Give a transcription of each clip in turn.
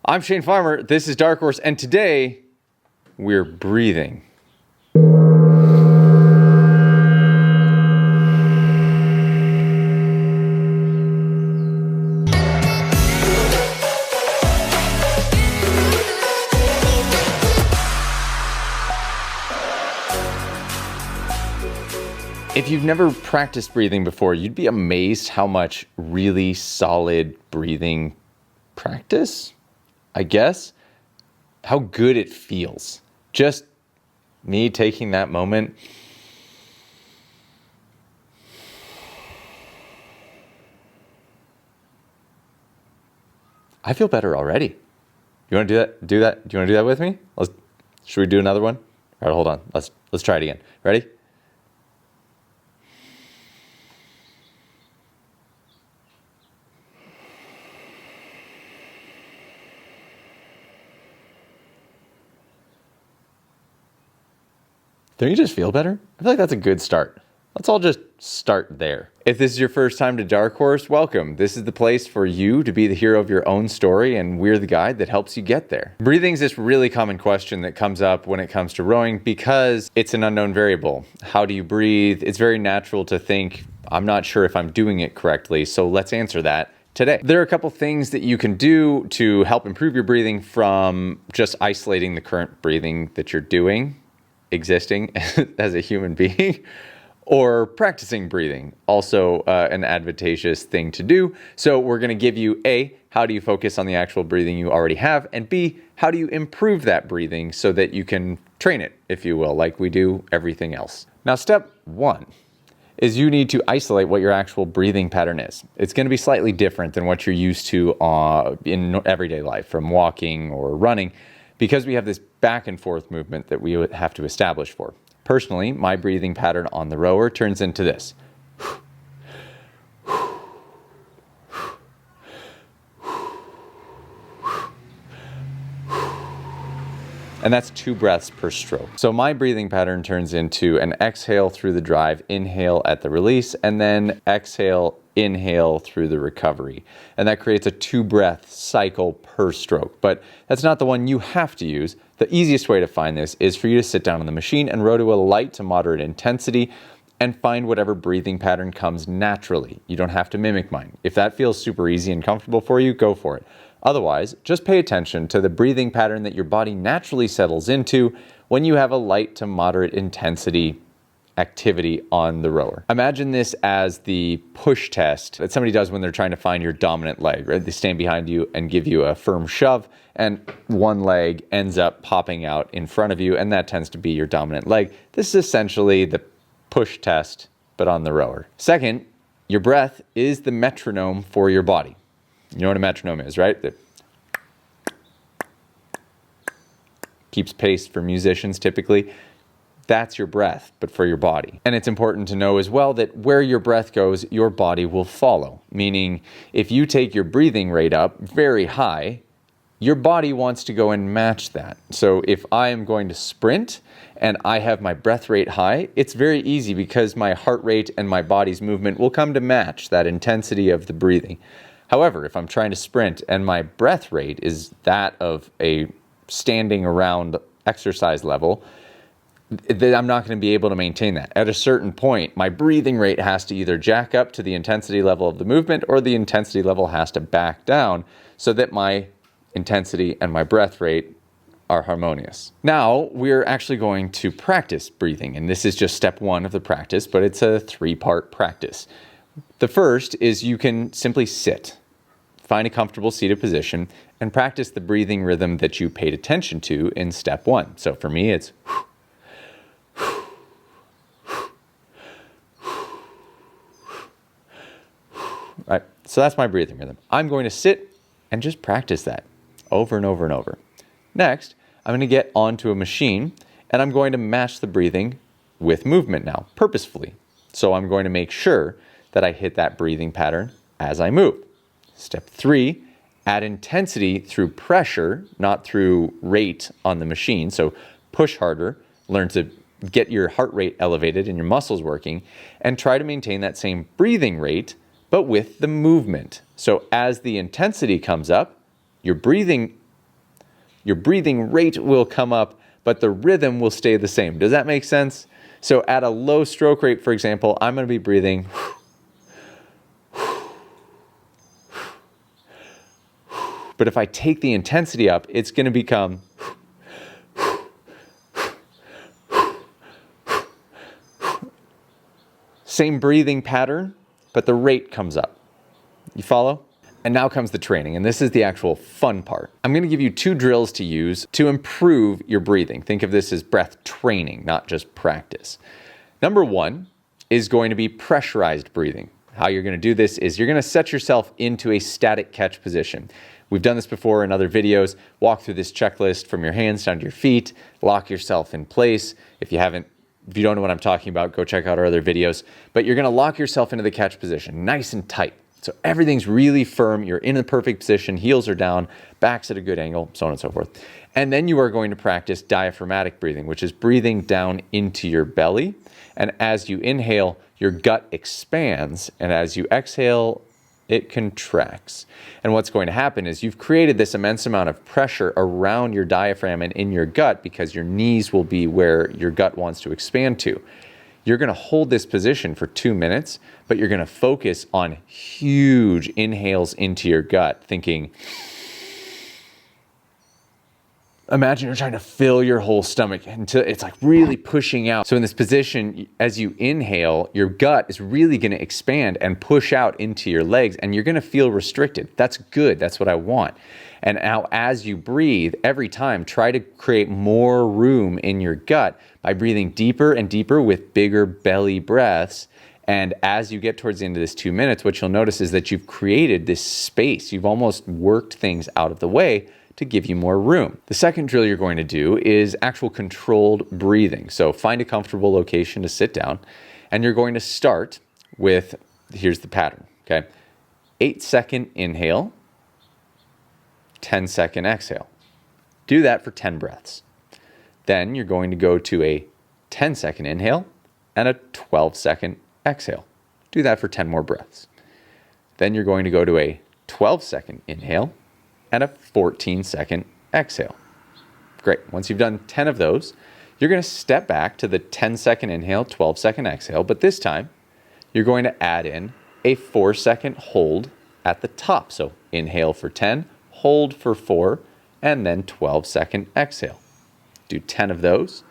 I'm Shane Farmer, this is Dark Horse, and today we're breathing. If you've never practiced breathing before, you'd be amazed how much really solid breathing practice, I guess, how good it feels. Just me taking that moment. I feel better already. You want to do that? Do you want to do that with me? Should we do another one? All right, hold on. Let's try it again. Ready? Don't you just feel better? I feel like that's a good start. Let's all just start there. If this is your first time to Dark Horse, welcome. This is the place for you to be the hero of your own story, and we're the guide that helps you get there. Breathing is this really common question that comes up when it comes to rowing because it's an unknown variable. How do you breathe? It's very natural to think, I'm not sure if I'm doing it correctly, so let's answer that today. There are a couple things that you can do to help improve your breathing from just isolating the current breathing that you're doing, existing as a human being, or practicing breathing, also an advantageous thing to do. So we're going to give you A, how do you focus on the actual breathing you already have, and B, how do you improve that breathing so that you can train it, if you will, like we do everything else. Now, step one is you need to isolate what your actual breathing pattern is. It's going to be slightly different than what you're used to in everyday life, from walking or running, because we have this back and forth movement that we would have to establish for. Personally, my breathing pattern on the rower turns into this. And that's 2 breaths per stroke. So my breathing pattern turns into an exhale through the drive, inhale at the release, and then exhale, inhale through the recovery. And that creates a 2-breath cycle per stroke. But that's not the one you have to use. The easiest way to find this is for you to sit down on the machine and row to a light to moderate intensity and find whatever breathing pattern comes naturally. You don't have to mimic mine. If that feels super easy and comfortable for you, go for it. Otherwise, just pay attention to the breathing pattern that your body naturally settles into when you have a light to moderate intensity activity on the rower. Imagine this as the push test that somebody does when they're trying to find your dominant leg, right? They stand behind you and give you a firm shove, and one leg ends up popping out in front of you, and that tends to be your dominant leg. This is essentially the push test, but on the rower. Second, your breath is the metronome for your body. You know what a metronome is, right? That keeps pace for musicians typically. That's your breath, but for your body. And it's important to know as well that where your breath goes, your body will follow. Meaning, if you take your breathing rate up very high, your body wants to go and match that. So if I am going to sprint and I have my breath rate high, it's very easy because my heart rate and my body's movement will come to match that intensity of the breathing. However, if I'm trying to sprint and my breath rate is that of a standing around exercise level, I'm not going to be able to maintain that. At a certain point, my breathing rate has to either jack up to the intensity level of the movement or the intensity level has to back down so that my intensity and my breath rate are harmonious. Now, we're actually going to practice breathing, and this is just step 1 of the practice, but it's a 3-part practice. The first is you can simply sit. Find a comfortable seated position and practice the breathing rhythm that you paid attention to in step 1. So for me, it's right. So that's my breathing rhythm. I'm going to sit and just practice that over and over and over. Next, I'm going to get onto a machine and I'm going to match the breathing with movement now, purposefully. So I'm going to make sure that I hit that breathing pattern as I move. Step 3, add intensity through pressure, not through rate on the machine. So push harder, learn to get your heart rate elevated and your muscles working, and try to maintain that same breathing rate, but with the movement. So as the intensity comes up, your breathing Your breathing rate will come up, but the rhythm will stay the same. Does that make sense? So at a low stroke rate, for example, I'm going to be breathing. But if I take the intensity up, it's going to become same breathing pattern, but the rate comes up. You follow? And now comes the training, and this is the actual fun part. I'm going to give you 2 drills to use to improve your breathing. Think of this as breath training, not just practice. Number 1 is going to be pressurized breathing. How you're going to do this is you're going to set yourself into a static catch position. We've done this before in other videos. Walk through this checklist from your hands down to your feet, lock yourself in place. If you don't know what I'm talking about, go check out our other videos. But you're going to lock yourself into the catch position, nice and tight. So everything's really firm. You're in the perfect position. Heels are down, back's at a good angle, so on and so forth. And then you are going to practice diaphragmatic breathing, which is breathing down into your belly. And as you inhale, your gut expands. And as you exhale, it contracts. And what's going to happen is you've created this immense amount of pressure around your diaphragm and in your gut because your knees will be where your gut wants to expand to. You're going to hold this position for 2 minutes, but you're going to focus on huge inhales into your gut, thinking, imagine you're trying to fill your whole stomach until it's like really pushing out. So in this position, as you inhale, your gut is really going to expand and push out into your legs, and you're going to feel restricted. That's good. That's what I want. And now as you breathe, every time, try to create more room in your gut by breathing deeper and deeper with bigger belly breaths. And as you get towards the end of this 2 minutes, what you'll notice is that you've created this space. You've almost worked things out of the way to give you more room. The second drill you're going to do is actual controlled breathing. So find a comfortable location to sit down, and you're going to start with, here's the pattern, okay? 8-second inhale, 10-second exhale. Do that for 10 breaths. Then you're going to go to a 10-second inhale and a 12-second exhale. Do that for 10 more breaths. Then you're going to go to a 12-second inhale and a 14-second exhale. Great. Once you've done 10 of those, you're going to step back to the 10-second inhale, 12-second exhale, but this time you're going to add in a 4-second hold at the top. So inhale for 10, hold for 4, and then 12-second exhale. Do 10 of those.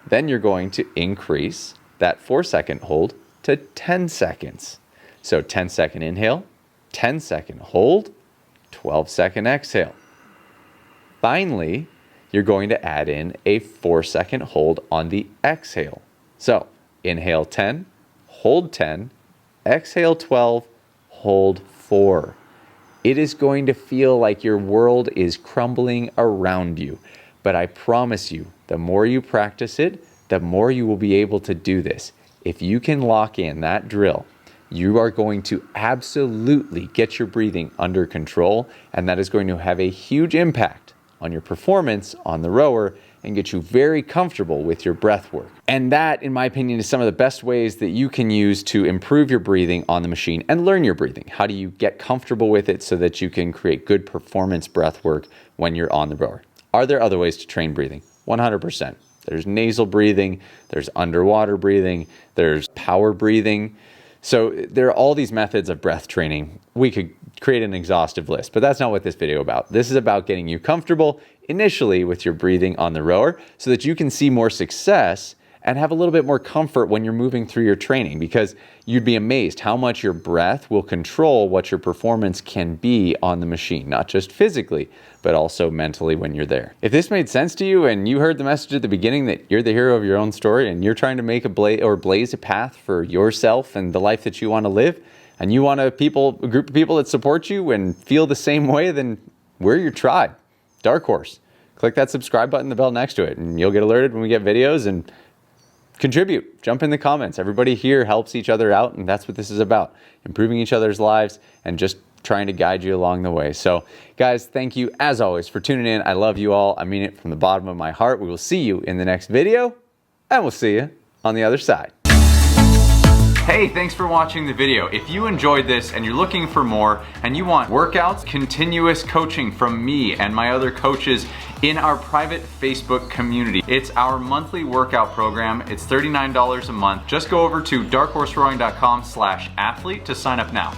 Then you're going to increase that 4-second hold to 10 seconds. So 10-second inhale, 10-second hold, 12-second exhale. Finally, you're going to add in a 4-second hold on the exhale. So inhale 10, hold 10, exhale 12, hold 4. It is going to feel like your world is crumbling around you. But I promise you, the more you practice it, the more you will be able to do this. If you can lock in that drill, you are going to absolutely get your breathing under control, and that is going to have a huge impact on your performance on the rower and get you very comfortable with your breath work. And that, in my opinion, is some of the best ways that you can use to improve your breathing on the machine and learn your breathing. How do you get comfortable with it so that you can create good performance breath work when you're on the rower? Are there other ways to train breathing? 100%. There's nasal breathing, there's underwater breathing, there's power breathing. So there are all these methods of breath training. We could create an exhaustive list, but that's not what this video is about. This is about getting you comfortable initially with your breathing on the rower so that you can see more success and have a little bit more comfort when you're moving through your training, because you'd be amazed how much your breath will control what your performance can be on the machine, not just physically, but also mentally when you're there. If this made sense to you and you heard the message at the beginning that you're the hero of your own story and you're trying to make blaze a path for yourself and the life that you want to live, and you want a group of people that support you and feel the same way, then we're your tribe. Dark Horse. Click that subscribe button, the bell next to it, and you'll get alerted when we get videos. And contribute. Jump in the comments. Everybody here helps each other out, and that's what this is about. Improving each other's lives and just trying to guide you along the way. So, guys, thank you as always for tuning in. I love you all. I mean it from the bottom of my heart. We will see you in the next video, and we'll see you on the other side. Hey, thanks for watching the video. If you enjoyed this and you're looking for more and you want workouts, continuous coaching from me and my other coaches in our private Facebook community, it's our monthly workout program. It's $39 a month. Just go over to darkhorserowing.com/athlete to sign up now.